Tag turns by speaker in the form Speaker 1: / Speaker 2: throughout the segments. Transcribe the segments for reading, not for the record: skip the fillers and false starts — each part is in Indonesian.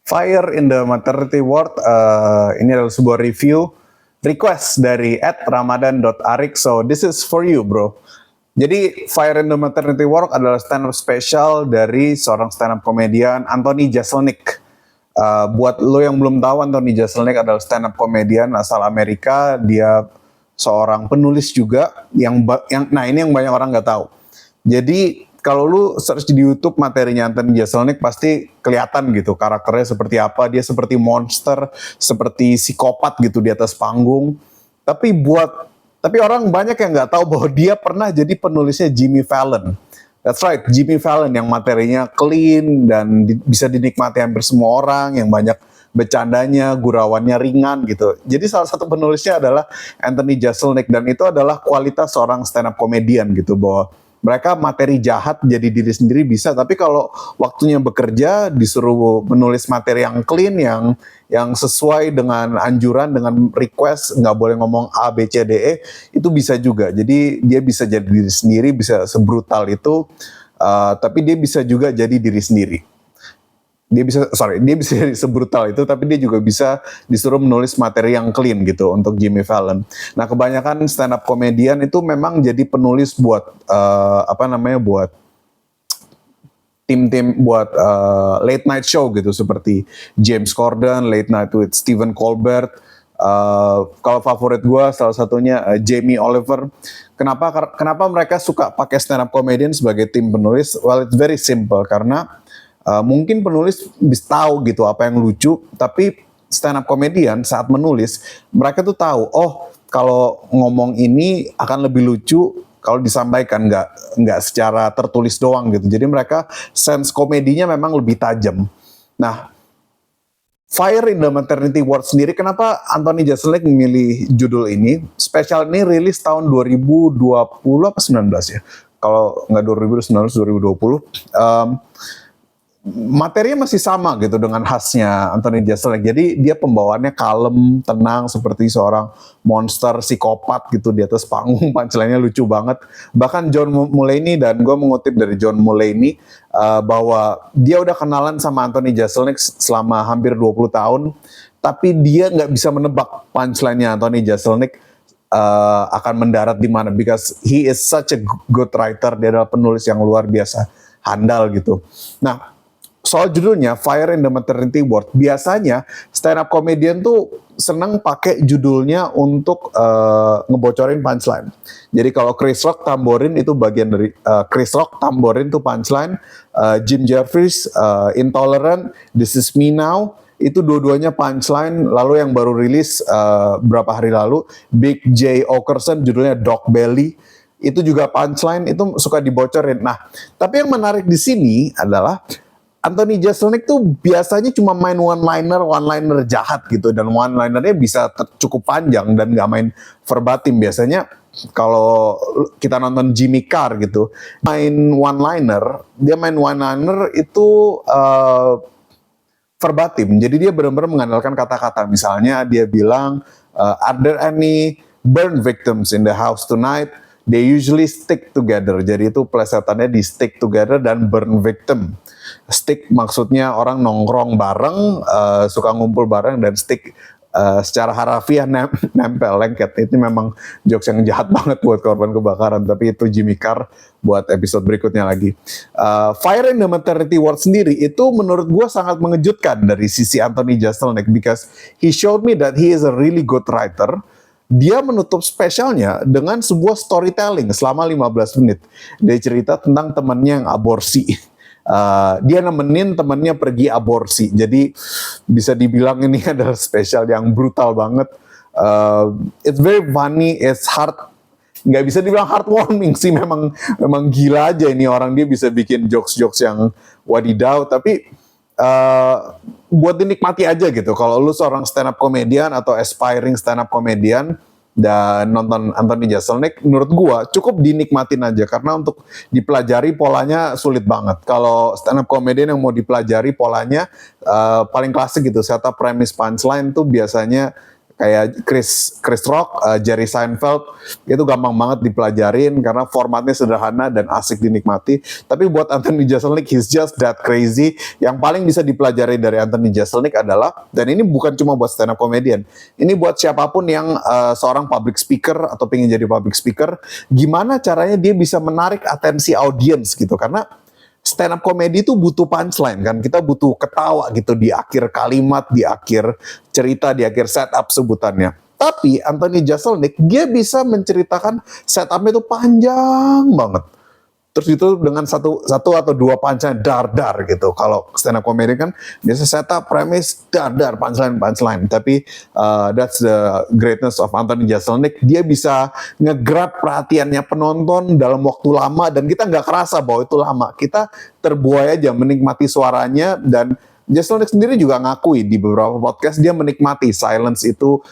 Speaker 1: Fire in the Maternity Ward, ini adalah sebuah review request dari @ramadan.arik. So this is for you, bro. Jadi Fire in the Maternity Ward adalah stand up special dari seorang stand up komedian Anthony Jeselnik. Buat lo yang belum tahu, Anthony Jeselnik adalah stand up komedian asal Amerika. Dia seorang penulis juga nah ini yang banyak orang nggak tahu. Jadi kalau lu search di YouTube materinya Anthony Jeselnik pasti kelihatan gitu karakternya seperti apa. Dia seperti monster, seperti psikopat gitu di atas panggung. Tapi orang banyak yang nggak tahu bahwa dia pernah jadi penulisnya Jimmy Fallon. That's right, Jimmy Fallon yang materinya clean dan bisa dinikmati hampir semua orang, yang banyak bercandanya, gurauannya ringan gitu. Jadi salah satu penulisnya adalah Anthony Jeselnik, dan itu adalah kualitas seorang stand up comedian gitu, bahwa mereka materi jahat jadi diri sendiri bisa, tapi kalau waktunya bekerja disuruh menulis materi yang clean, yang sesuai dengan anjuran, dengan request, nggak boleh ngomong A, B, C, D, E, itu bisa juga. Jadi dia bisa jadi diri sendiri, bisa sebrutal itu, tapi dia bisa juga jadi diri sendiri. Dia bisa jadi sebrutal itu, tapi dia juga bisa disuruh menulis materi yang clean gitu untuk Jimmy Fallon. Nah, kebanyakan stand up komedian itu memang jadi penulis buat buat tim-tim, buat late night show gitu, seperti James Corden, Late Night with Stephen Colbert. Kalau favorit gue salah satunya Jamie Oliver. Kenapa mereka suka pakai stand up comedian sebagai tim penulis? Well, it's very simple, karena mungkin penulis bisa tahu gitu apa yang lucu, tapi stand up comedian saat menulis mereka tuh tahu, oh kalau ngomong ini akan lebih lucu kalau disampaikan, nggak secara tertulis doang gitu. Jadi mereka sense komedinya memang lebih tajam. Nah, Fire in the Maternity Ward sendiri, kenapa Anthony Jeselnik memilih judul ini? Special ini rilis tahun 2020 apa 19 ya? Kalau nggak 2019, 2020. Materinya masih sama gitu dengan khasnya Anthony Jeselnik. Jadi dia pembawaannya kalem, tenang, seperti seorang monster psikopat gitu di atas panggung. Punchline-nya lucu banget. Bahkan John Mulaney, dan gue mengutip dari John Mulaney, bahwa dia udah kenalan sama Anthony Jeselnik selama hampir 20 tahun, tapi dia nggak bisa menebak punchline-nya Anthony Jeselnik akan mendarat di mana, because he is such a good writer. Dia adalah penulis yang luar biasa handal gitu. Nah, soal judulnya Fire in the Maternity Ward, biasanya stand up comedian tuh seneng pakai judulnya untuk ngebocorin punchline. Jadi kalau Chris Rock tamborin itu bagian dari Chris Rock tamborin tuh punchline. Jim Jeffries Intolerant, This Is Me Now, itu dua-duanya punchline. Lalu yang baru rilis berapa hari lalu, Big J Okerson, judulnya Dog Belly, itu juga punchline, itu suka dibocorin. Nah, tapi yang menarik di sini adalah Anthony Jeselnik tuh biasanya cuma main one-liner jahat gitu, dan one-linernya bisa cukup panjang dan nggak main verbatim. Biasanya kalau kita nonton Jimmy Carr gitu, dia main one-liner itu verbatim. Jadi dia benar-benar mengandalkan kata-kata. Misalnya dia bilang, are there any burn victims in the house tonight? They usually stick together. Jadi itu plesetannya di stick together dan burn victim. Stick maksudnya orang nongkrong bareng, suka ngumpul bareng, dan stick secara harafiah nempel, lengket. Itu memang jokes yang jahat banget buat korban kebakaran, tapi itu Jimmy Carr buat episode berikutnya lagi. Fire in the Maternity Ward sendiri itu menurut gue sangat mengejutkan dari sisi Anthony Jeselnik, because he showed me that he is a really good writer. Dia menutup spesialnya dengan sebuah storytelling selama 15 menit. Dia cerita tentang temannya yang aborsi. Dia nemenin temannya pergi aborsi. Jadi bisa dibilang ini adalah spesial yang brutal banget. It's very funny, it's hard. Nggak bisa dibilang heartwarming sih, memang gila aja ini orang. Dia bisa bikin jokes-jokes yang wadidaw, tapi buat dinikmati aja gitu. Kalau lu seorang stand up comedian atau aspiring stand up comedian dan nonton Anthony Jeselnik, menurut gua cukup dinikmatin aja, karena untuk dipelajari polanya sulit banget. Kalau stand up comedian yang mau dipelajari polanya paling klasik gitu, setup, premise, punchline tuh biasanya kayak Chris Rock, Jerry Seinfeld, itu gampang banget dipelajarin karena formatnya sederhana dan asik dinikmati. Tapi buat Anthony Jeselnik, he's just that crazy. Yang paling bisa dipelajari dari Anthony Jeselnik adalah, dan ini bukan cuma buat stand up comedian, ini buat siapapun yang seorang public speaker atau pengen jadi public speaker, gimana caranya dia bisa menarik atensi audiens gitu. Karena stand up comedy itu butuh punchline kan, kita butuh ketawa gitu di akhir kalimat, di akhir cerita, di akhir setup sebutannya. Tapi Anthony Jeselnik dia bisa menceritakan setupnya itu panjang banget. Terus itu dengan satu atau dua punchline dar gitu. Kalau stand up comedy kan biasa setup, premise, dar punchline. Tapi that's the greatness of Anthony Jeselnik. Dia bisa nge-grab perhatiannya penonton dalam waktu lama dan kita nggak kerasa bahwa itu lama. Kita terbuai aja menikmati suaranya, dan Jeselnik sendiri juga ngakui di beberapa podcast dia menikmati silence itu,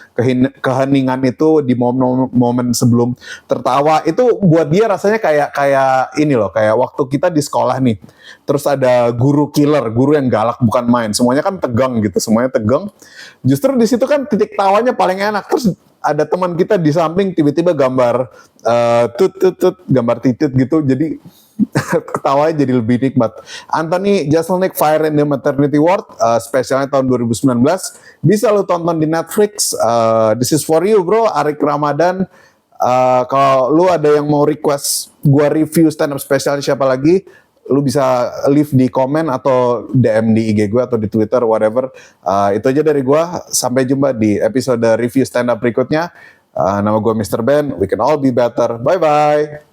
Speaker 1: keheningan itu di momen sebelum tertawa. Itu buat dia rasanya kayak ini loh, kayak waktu kita di sekolah nih. Terus ada guru killer, guru yang galak bukan main. Semuanya kan tegang gitu, semuanya tegang. Justru di situ kan titik tawanya paling enak. Terus ada teman kita di samping tiba-tiba gambar gambar titit gitu, jadi ketawanya jadi lebih nikmat. Anthony Jeselnik Fire in the Maternity Ward, spesialnya tahun 2019, bisa lo tonton di Netflix. This is for you bro, Arik Ramadan. Kalau lu ada yang mau request gua review stand up spesial siapa lagi, lu bisa leave di komen atau DM di IG gue atau di Twitter, whatever. Itu aja dari gue. Sampai jumpa di episode review stand up berikutnya. Nama gue Mr. Ben. We can all be better. Bye-bye.